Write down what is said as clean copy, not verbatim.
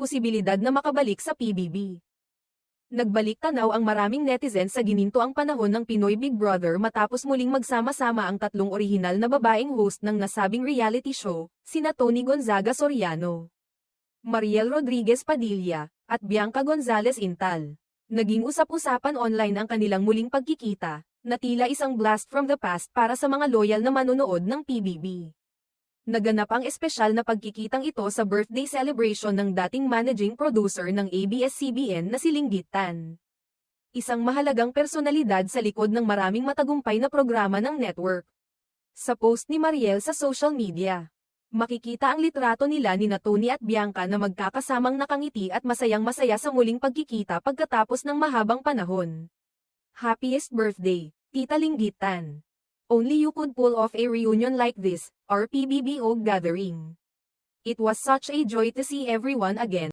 posibilidad na makabalik sa PBB. Nagbalik tanaw ang maraming netizens sa ginintoang panahon ng Pinoy Big Brother matapos muling magsama-sama ang tatlong orihinal na babaeng host ng nasabing reality show, sina Tony Gonzaga Soriano, Mariel Rodriguez Padilla, at Bianca Gonzalez Intal. Naging usap-usapan online ang kanilang muling pagkikita, na tila isang blast from the past para sa mga loyal na manonood ng PBB. Naganap ang espesyal na pagkikitang ito sa birthday celebration ng dating managing producer ng ABS-CBN na si Linggit Tan. Isang mahalagang personalidad sa likod ng maraming matagumpay na programa ng network. Sa post ni Mariel sa social media, makikita ang litrato nila ni Tony at Bianca na magkakasamang nakangiti at masayang-masaya sa muling pagkikita pagkatapos ng mahabang panahon. Happiest birthday, Tita Linggit Tan. Only you could pull off a reunion like this, our PBBO gathering. It was such a joy to see everyone again.